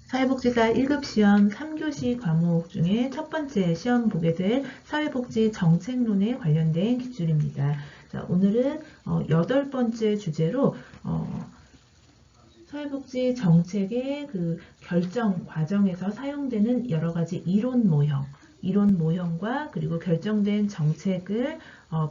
사회복지사 1급 시험 3교시 과목 중에 첫 번째 시험 보게 될 사회복지 정책론에 관련된 기출입니다. 자, 오늘은 8번째 주제로 사회복지 정책의 그 결정 과정에서 사용되는 여러 가지 이론 모형과 그리고 결정된 정책을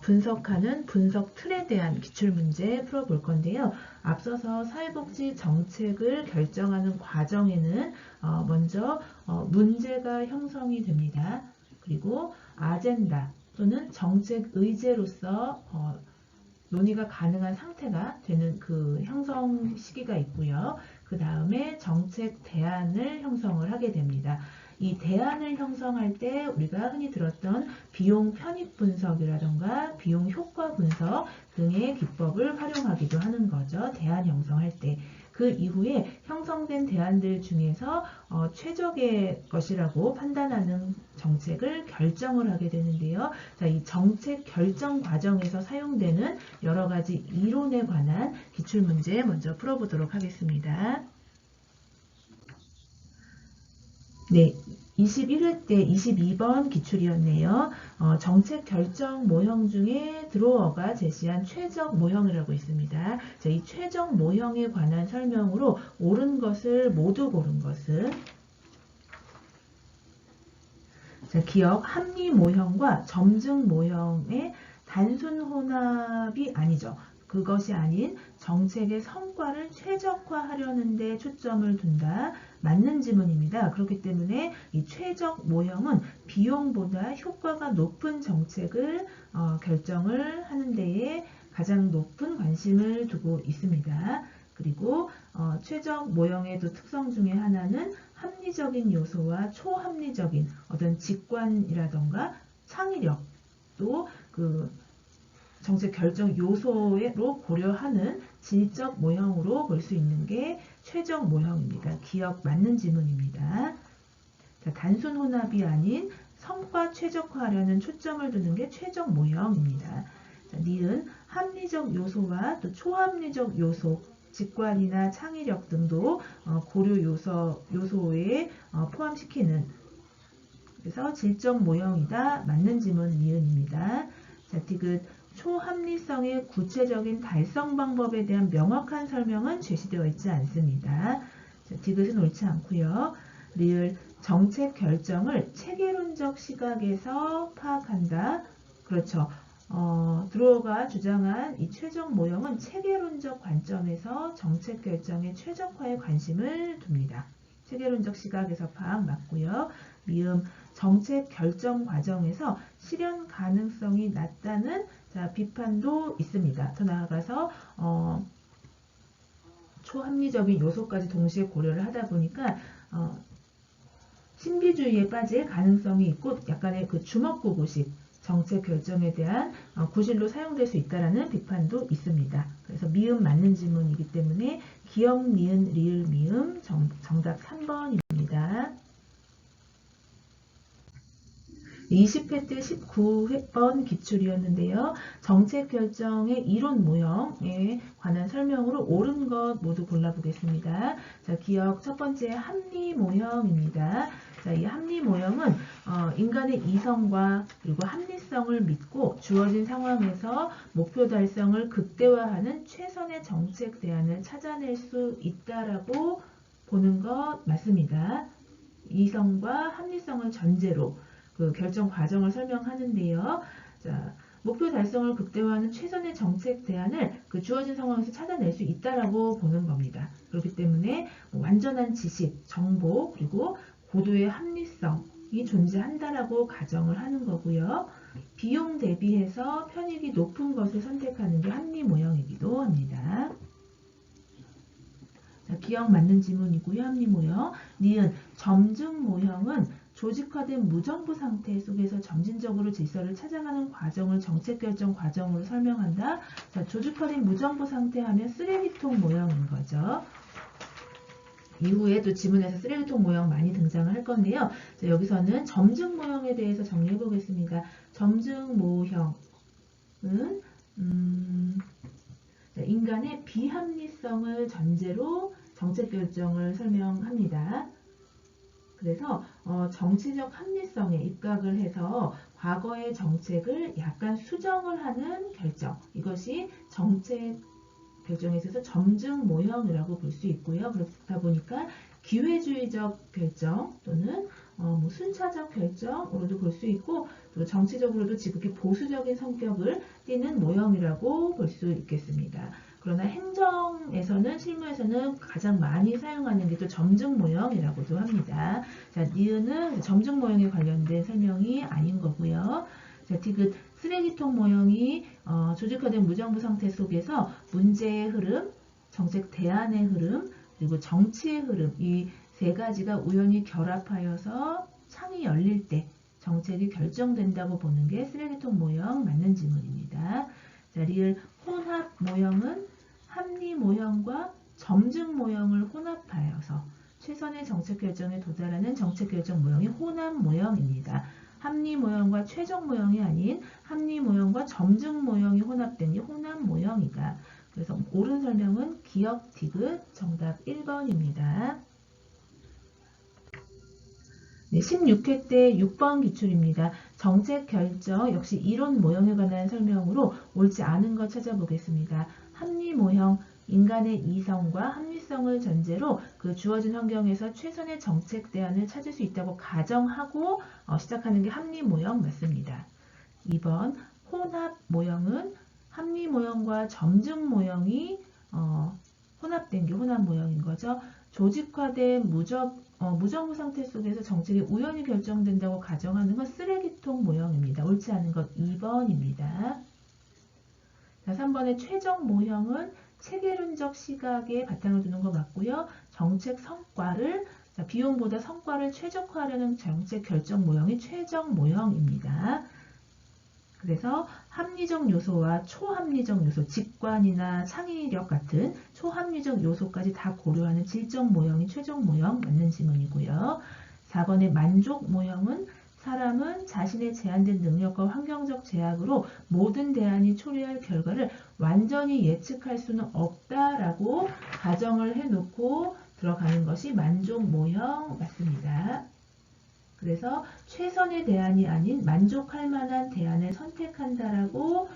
분석하는 분석 틀에 대한 기출문제 풀어볼 건데요. 앞서서 사회복지 정책을 결정하는 과정에는 먼저 문제가 형성이 됩니다. 그리고 아젠다 또는 정책 의제로서 논의가 가능한 상태가 되는 그 형성 시기가 있고요. 그 다음에 정책 대안을 형성을 하게 됩니다. 이 대안을 형성할 때 우리가 흔히 들었던 비용 편익 분석이라던가 비용 효과 분석 등의 기법을 활용하기도 하는 거죠. 대안 형성할 때. 그 이후에 형성된 대안들 중에서 최적의 것이라고 판단하는 정책을 결정을 하게 되는데요. 자, 이 정책 결정 과정에서 사용되는 여러 가지 이론에 관한 기출문제 먼저 풀어보도록 하겠습니다. 네, 21회 때 22번 기출이었네요. 정책 결정 모형 중에 드로어가 제시한 최적 모형이라고 있습니다. 자, 이 최적 모형에 관한 설명으로 옳은 것을 모두 고른 것은 자, 기억 합리 모형과 점증 모형의 단순 혼합이 아니죠. 그것이 아닌 정책의 성과를 최적화하려는 데 초점을 둔다. 맞는 지문입니다. 그렇기 때문에 이 최적 모형은 비용보다 효과가 높은 정책을 결정을 하는 데에 가장 높은 관심을 두고 있습니다. 그리고 최적 모형의 또 특성 중에 하나는 합리적인 요소와 초합리적인 어떤 직관이라던가 창의력 또 그 정책 결정 요소로 고려하는 질적 모형으로 볼 수 있는 게 최적 모형입니다. 기억 맞는 지문입니다. 자, 단순 혼합이 아닌 성과 최적화하려는 초점을 두는 게 최적 모형입니다. 자, 니은 합리적 요소와 또 초합리적 요소 직관이나 창의력 등도 고려 요소에 포함시키는 그래서 질적 모형이다. 맞는 지문 니은입니다. 자, 디귿 초합리성의 구체적인 달성 방법에 대한 명확한 설명은 제시되어 있지 않습니다. 자, 디귿은 옳지 않고요. 리을 정책 결정을 체계론적 시각에서 파악한다. 그렇죠. 드로어가 주장한 이 최적 모형은 체계론적 관점에서 정책 결정의 최적화에 관심을 둡니다. 체계론적 시각에서 파악 맞고요. 미음 정책 결정 과정에서 실현 가능성이 낮다는 비판도 있습니다. 더 나아가서 초합리적인 요소까지 동시에 고려를 하다 보니까 신비주의에 빠질 가능성이 있고 약간의 그 주먹구구식 정책 결정에 대한 구실로 사용될 수 있다는 비판도 있습니다. 그래서 미음 맞는 지문이기 때문에 기억, 니은, 리을, 미음 정답 3번입니다. 20회 때 19번 기출이었는데요. 정책 결정의 이론 모형에 관한 설명으로 옳은 것 모두 골라보겠습니다. 자, 기억 첫 번째 합리 모형입니다. 자, 이 합리 모형은 인간의 이성과 그리고 합리성을 믿고 주어진 상황에서 목표 달성을 극대화하는 최선의 정책 대안을 찾아낼 수 있다라고 보는 것 맞습니다. 이성과 합리성을 전제로 그 결정 과정을 설명하는데요. 자, 목표 달성을 극대화하는 최선의 정책 대안을 그 주어진 상황에서 찾아낼 수 있다라고 보는 겁니다. 그렇기 때문에 완전한 지식, 정보, 그리고 고도의 합리성이 존재한다라고 가정을 하는 거고요. 비용 대비해서 편익이 높은 것을 선택하는 게 합리 모형이기도 합니다. 자, 기억 맞는 지문이고요. 합리 모형. 니은 점증 모형은 조직화된 무정부 상태 속에서 점진적으로 질서를 찾아가는 과정을 정책 결정 과정으로 설명한다. 자, 조직화된 무정부 상태 하면 쓰레기통 모형인 거죠. 이후에 또 지문에서 쓰레기통 모형 많이 등장을 할 건데요. 자, 여기서는 점증 모형에 대해서 정리해 보겠습니다. 점증 모형은 인간의 비합리성을 전제로 정책 결정을 설명합니다. 그래서 정치적 합리성에 입각을 해서 과거의 정책을 약간 수정을 하는 결정, 이것이 정책 결정에 있어서 점증 모형이라고 볼 수 있고요. 그렇다 보니까 기회주의적 결정 또는 뭐 순차적 결정으로도 볼 수 있고, 또 정치적으로도 지극히 보수적인 성격을 띠는 모형이라고 볼 수 있겠습니다. 그러나 행정에서는, 실무에서는 가장 많이 사용하는 게 또 점증 모형이라고도 합니다. 자, 니은은 점증 모형에 관련된 설명이 아닌 거고요. 자, 디귿 쓰레기통 모형이 조직화된 무정부 상태 속에서 문제의 흐름, 정책 대안의 흐름, 그리고 정치의 흐름, 이 세 가지가 우연히 결합하여서 창이 열릴 때 정책이 결정된다고 보는 게 쓰레기통 모형 맞는 지문입니다. 자, 리을 혼합 모형은 합리 모형과 점증 모형을 혼합하여서 최선의 정책 결정에 도달하는 정책 결정 모형이 혼합 모형입니다. 합리 모형과 최종 모형이 아닌 합리 모형과 점증 모형이 혼합된 게 혼합 모형이다. 그래서 옳은 설명은 기역 디귿 정답 1번입니다. 네, 16회 때 6번 기출입니다. 정책 결정 역시 이론 모형에 관한 설명으로 옳지 않은 것 찾아보겠습니다. 합리 모형, 인간의 이성과 합리성을 전제로 그 주어진 환경에서 최선의 정책 대안을 찾을 수 있다고 가정하고 시작하는 게 합리 모형 맞습니다. 2번 혼합 모형은 합리 모형과 점증 모형이 혼합된 게 혼합 모형인 거죠. 조직화된 무정부 상태 속에서 정책이 우연히 결정된다고 가정하는 건 쓰레기통 모형입니다. 옳지 않은 것 2번입니다. 자, 3번의 최종 모형은 체계론적 시각에 바탕을 두는 거 맞고요. 정책 성과를, 비용보다 성과를 최적화하려는 정책 결정 모형이 최적 모형입니다. 그래서 합리적 요소와 초합리적 요소, 직관이나 창의력 같은 초합리적 요소까지 다 고려하는 질적 모형이 최종 모형 맞는 지문이고요. 4번의 만족 모형은 사람은 자신의 제한된 능력과 환경적 제약으로 모든 대안이 초래할 결과를 완전히 예측할 수는 없다라고 가정을 해놓고 들어가는 것이 만족 모형 맞습니다. 그래서 최선의 대안이 아닌 만족할 만한 대안을 선택한다라고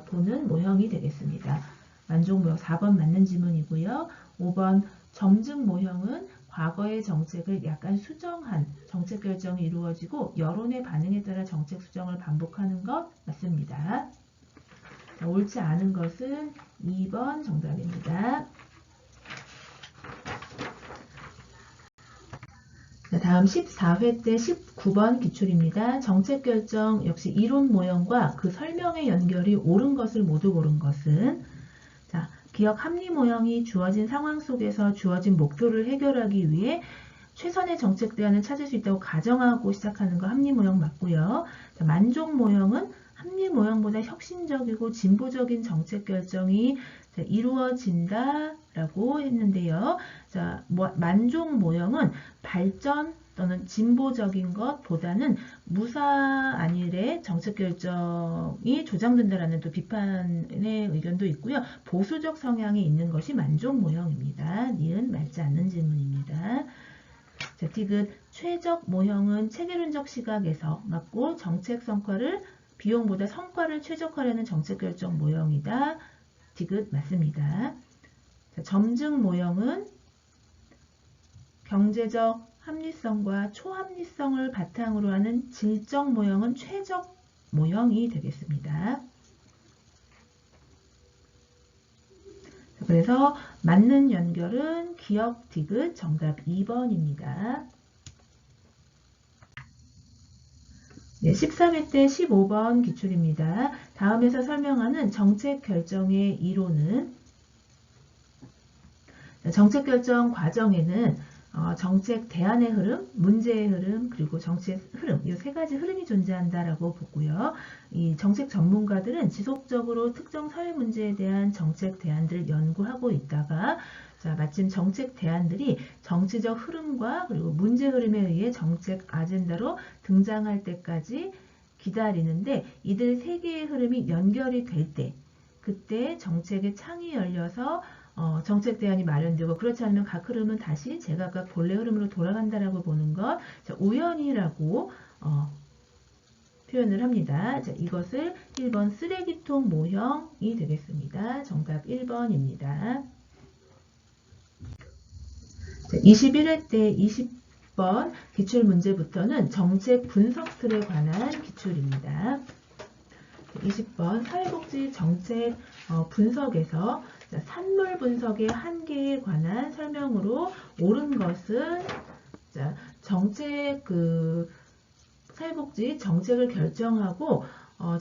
보는 모형이 되겠습니다. 만족 모형 4번 맞는 지문이고요. 5번 점증 모형은 과거의 정책을 약간 수정한 정책 결정이 이루어지고 여론의 반응에 따라 정책 수정을 반복하는 것 맞습니다. 자, 옳지 않은 것은 2번 정답입니다. 다음 14회 때 19번 기출입니다. 정책 결정 역시 이론 모형과 그 설명의 연결이 옳은 것을 모두 고른 것은, 자, 기역 합리 모형이 주어진 상황 속에서 주어진 목표를 해결하기 위해 최선의 정책 대안을 찾을 수 있다고 가정하고 시작하는 거 합리 모형 맞고요. 자, 만족 모형은 합리 모형보다 혁신적이고 진보적인 정책 결정이 이루어진다라고 했는데요. 자, 만족 모형은 발전 또는 진보적인 것보다는 무사안일의 정책 결정이 조장된다라는 또 비판의 의견도 있고요. 보수적 성향이 있는 것이 만족 모형입니다. 니은 맞지 않는 질문입니다. 자, 디귿 최적 모형은 체계론적 시각에서 맞고 정책 성과를 비용보다 성과를 최적화하려는 정책 결정 모형이다. 디귿 맞습니다. 자, 점증 모형은 경제적 합리성과 초합리성을 바탕으로 하는 질적 모형은 최적 모형이 되겠습니다. 그래서 맞는 연결은 기역 디귿 정답 2번입니다. 네, 13회 때 15번 기출입니다. 다음에서 설명하는 정책 결정의 이론은, 정책 결정 과정에는 정책 대안의 흐름, 문제의 흐름, 그리고 정치의 흐름, 이 세 가지 흐름이 존재한다라고 보고요. 이 정책 전문가들은 지속적으로 특정 사회 문제에 대한 정책 대안들을 연구하고 있다가, 자, 마침 정책 대안들이 정치적 흐름과 그리고 문제 흐름에 의해 정책 아젠다로 등장할 때까지 기다리는데, 이들 세 개의 흐름이 연결이 될 때, 그때 정책의 창이 열려서 정책 대안이 마련되고 그렇지 않으면 각 흐름은 다시 제각각 본래 흐름으로 돌아간다라고 보는 것, 자, 우연이라고 표현을 합니다. 자, 이것을 1번 쓰레기통 모형이 되겠습니다. 정답 1번입니다. 21회 때 20번 기출문제부터는 정책 분석 틀에 관한 기출입니다. 20번 사회복지 정책 분석에서 산물 분석의 한계에 관한 설명으로 옳은 것은 정책 사회복지 정책을 결정하고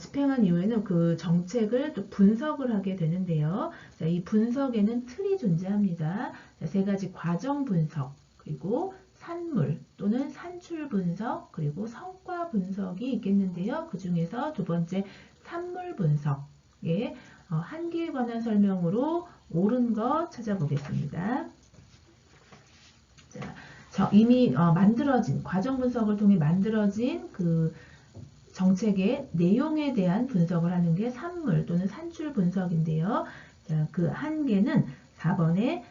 집행한 이후에는 그 정책을 또 분석을 하게 되는데요. 자, 이 분석에는 틀이 존재합니다. 자, 세 가지 과정 분석, 그리고 산물 또는 산출 분석, 그리고 성과 분석이 있겠는데요. 그 중에서 두 번째 산물 분석의 한계에 관한 설명으로 옳은 것 찾아보겠습니다. 자, 이미 만들어진 과정 분석을 통해 만들어진 그 정책의 내용에 대한 분석을 하는 게 산물 또는 산출 분석인데요. 자, 그 한계는 4번에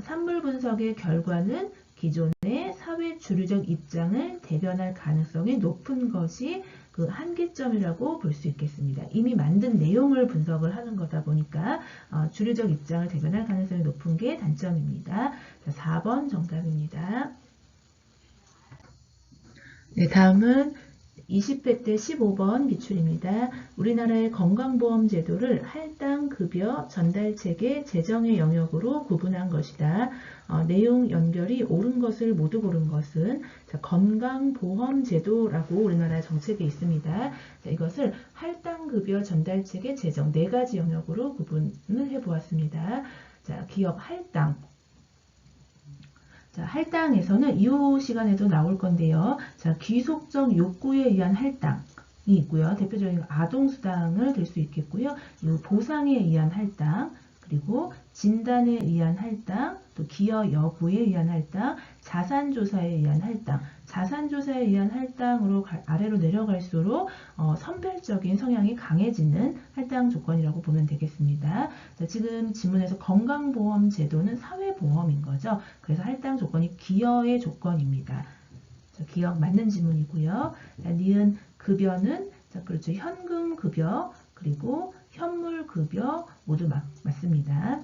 산물 분석의 결과는 기존의 사회 주류적 입장을 대변할 가능성이 높은 것이 그 한계점이라고 볼 수 있겠습니다. 이미 만든 내용을 분석을 하는 거다 보니까 주류적 입장을 대변할 가능성이 높은 게 단점입니다. 자, 4번 정답입니다. 네, 다음은 20회 때 15번 기출입니다. 우리나라의 건강보험 제도를 할당, 급여, 전달체계, 재정의 영역으로 구분한 것이다. 내용 연결이 옳은 것을 모두 고른 것은 건강보험 제도라고 우리나라 정책에 있습니다. 자, 이것을 할당, 급여, 전달체계, 재정 네 가지 영역으로 구분을 해보았습니다. 자, 기업 할당. 자, 할당에서는 이 시간에도 나올 건데요. 자, 귀속적 욕구에 의한 할당이 있고요. 대표적인 아동수당을 들 수 있겠고요. 보상에 의한 할당, 그리고 진단에 의한 할당, 또 기여 여부에 의한 할당, 자산조사에 의한 할당. 자산조사에 의한 할당으로 아래로 내려갈수록 선별적인 성향이 강해지는 할당 조건이라고 보면 되겠습니다. 자, 지금 지문에서 건강보험 제도는 사회보험인 거죠. 그래서 할당 조건이 기여의 조건입니다. 자, 기여 맞는 지문이고요. 자, 니은 급여는 그렇죠. 현금급여 그리고 현물급여 모두 맞습니다.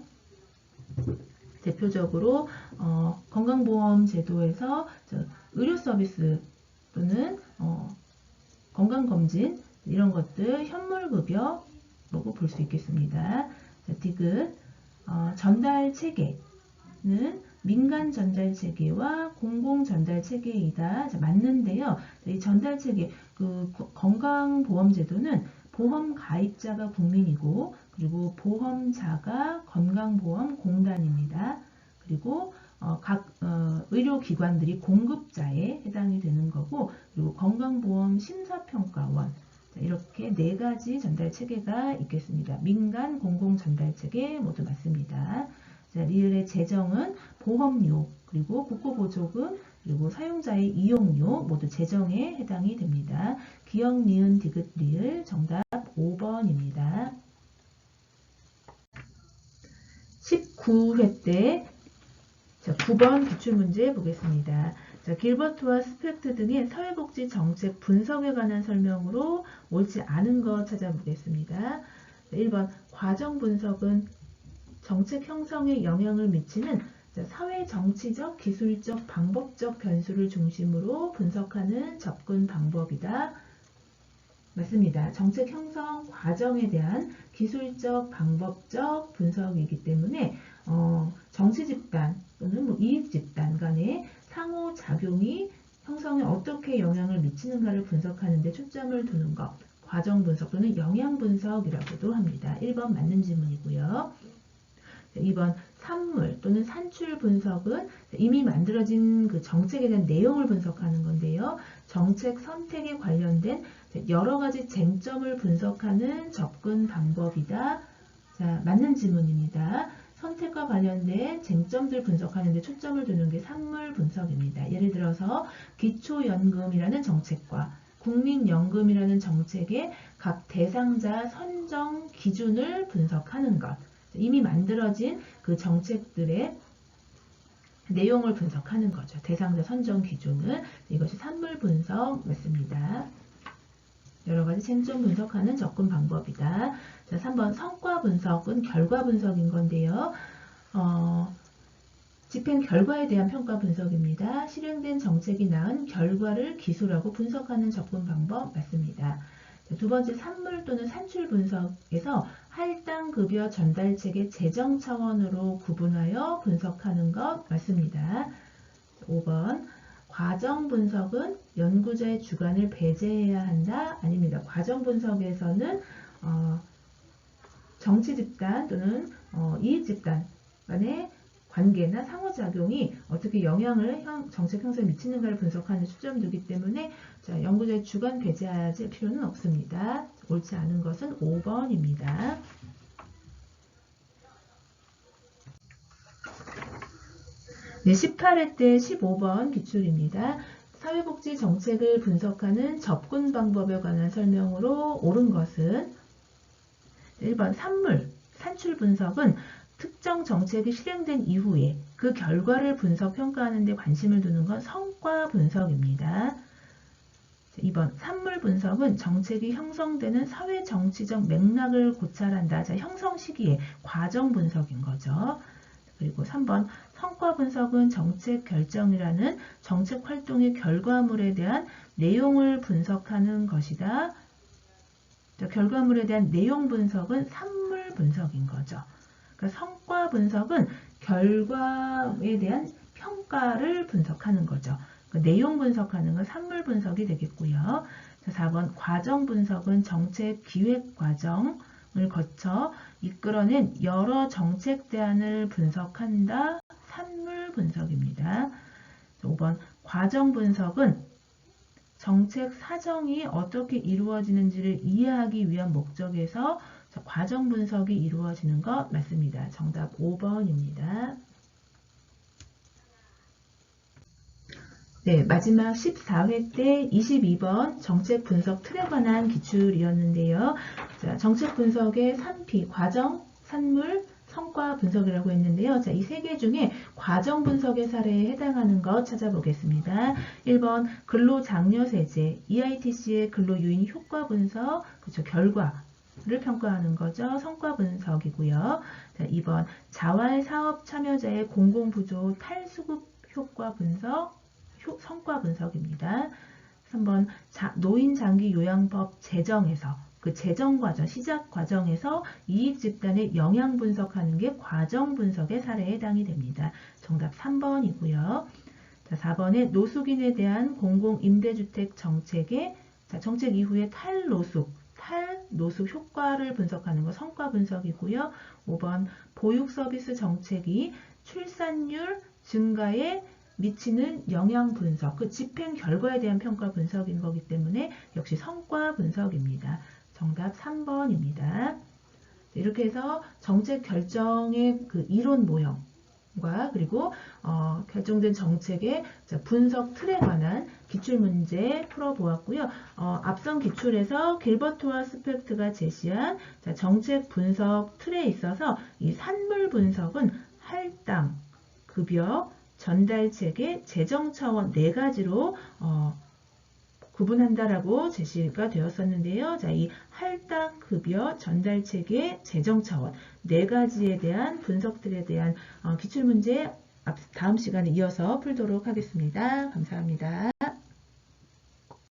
대표적으로 건강보험 제도에서 의료 서비스 또는 건강검진 이런 것들 현물급여라고 볼 수 있겠습니다. 자, 디귿 전달체계는 민간 전달체계와 공공 전달체계이다. 자, 맞는데요. 이 전달체계 건강보험제도는 보험 가입자가 국민이고 그리고 보험자가 건강보험공단입니다. 그리고 각 의료기관들이 공급자에 해당이 되는 거고 그리고 건강보험 심사평가원 이렇게 네 가지 전달체계가 있겠습니다. 민간, 공공 전달체계 모두 맞습니다. 자, 리을의 재정은 보험료 그리고 국고보조금 그리고 사용자의 이용료 모두 재정에 해당이 됩니다. 기역, 니은, 디귿, 리을 정답 5번입니다. 19회 때 9번 기출문제 보겠습니다. 자, 길버트와 스펙트 등의 사회복지 정책 분석에 관한 설명으로 옳지 않은 것 찾아보겠습니다. 1번 과정 분석은 정책 형성에 영향을 미치는 사회 정치적, 기술적, 방법적 변수를 중심으로 분석하는 접근 방법이다. 맞습니다. 정책 형성 과정에 대한 기술적, 방법적 분석이기 때문에 정치 집단 또는 이익 집단 간의 상호작용이 형성에 어떻게 영향을 미치는가를 분석하는 데 초점을 두는 것. 과정 분석 또는 영향 분석이라고도 합니다. 1번 맞는 질문이고요. 2번 산물 또는 산출 분석은 이미 만들어진 그 정책에 대한 내용을 분석하는 건데요. 정책 선택에 관련된 여러 가지 쟁점을 분석하는 접근 방법이다. 자, 맞는 질문입니다. 선택과 관련된 쟁점들 분석하는 데 초점을 두는 게 산물 분석입니다. 예를 들어서 기초연금이라는 정책과 국민연금이라는 정책의 각 대상자 선정 기준을 분석하는 것. 이미 만들어진 그 정책들의 내용을 분석하는 거죠. 대상자 선정 기준은 이것이 산물 분석 맞습니다. 여러 가지 쟁점 분석하는 접근 방법이다. 자, 3번 성과 분석은 결과 분석인 건데요. 집행 결과에 대한 평가 분석입니다. 실행된 정책이 낳은 결과를 기술하고 분석하는 접근 방법 맞습니다. 자, 두 번째 산물 또는 산출 분석에서 할당 급여 전달책의 재정 차원으로 구분하여 분석하는 것 맞습니다. 5번 과정 분석은 연구자의 주관을 배제해야 한다? 아닙니다. 과정 분석에서는 정치 집단 또는 이익 집단 간의 관계나 상호작용이 어떻게 영향을 정책 형성에 미치는가를 분석하는 수점이기 때문에 자, 연구자의 주관 배제할 필요는 없습니다. 옳지 않은 것은 5번입니다. 네, 18회 때 15번 기출입니다. 사회복지 정책을 분석하는 접근 방법에 관한 설명으로 옳은 것은 1번 산출 분석은 특정 정책이 실행된 이후에 그 결과를 분석, 평가하는 데 관심을 두는 건 성과 분석입니다. 2번 산물 분석은 정책이 형성되는 사회 정치적 맥락을 고찰한다. 자, 형성 시기의 과정 분석인 거죠. 그리고 3번 성과 분석은 정책 결정이라는 정책 활동의 결과물에 대한 내용을 분석하는 것이다. 자, 결과물에 대한 내용 분석은 산물 분석인 거죠. 그러니까 성과 분석은 결과에 대한 평가를 분석하는 거죠. 그러니까 내용 분석하는 건 산물 분석이 되겠고요. 자, 4번 과정 분석은 정책 기획 과정을 거쳐 이끌어낸 여러 정책 대안을 분석한다. 산물 분석입니다. 5번 과정 분석은 정책 사정이 어떻게 이루어지는지를 이해하기 위한 목적에서 과정 분석이 이루어지는 것 맞습니다. 정답 5번입니다. 네, 마지막 14회 때 22번 정책 분석 틀에 관한 기출이었는데요. 자, 정책 분석의 3P, 과정, 산물, 성과 분석이라고 했는데요. 자, 이 세 개 중에 과정 분석의 사례에 해당하는 것 찾아보겠습니다. 1번 근로장려세제, EITC의 근로유인 효과 분석, 그렇죠, 결과를 평가하는 거죠. 성과 분석이고요. 자, 2번 자활사업 참여자의 공공부조 탈수급 효과 분석, 성과 분석입니다. 3번 노인장기요양법 제정에서 그 제정 과정, 시작 과정에서 이익 집단의 영향 분석하는 게 과정 분석의 사례에 해당이 됩니다. 정답 3번이고요. 자, 4번에 노숙인에 대한 공공임대주택 정책의 정책 이후의 탈노숙 효과를 분석하는 거 성과 분석이고요. 5번 보육 서비스 정책이 출산율 증가에 미치는 영향 분석, 그 집행 결과에 대한 평가 분석인 거기 때문에 역시 성과 분석입니다. 정답 3번입니다. 이렇게 해서 정책 결정의 그 이론 모형과 그리고 결정된 정책의 분석 틀에 관한 기출문제 풀어보았고요. 앞선 기출에서 길버트와 스펙트가 제시한 정책 분석 틀에 있어서 이 산물 분석은 할당, 급여, 전달체계, 재정 차원 네 가지로 구분한다라고 제시가 되었었는데요. 자, 이 할당, 급여, 전달체계, 재정 차원 네 가지에 대한 분석들에 대한 기출문제 다음 시간에 이어서 풀도록 하겠습니다. 감사합니다.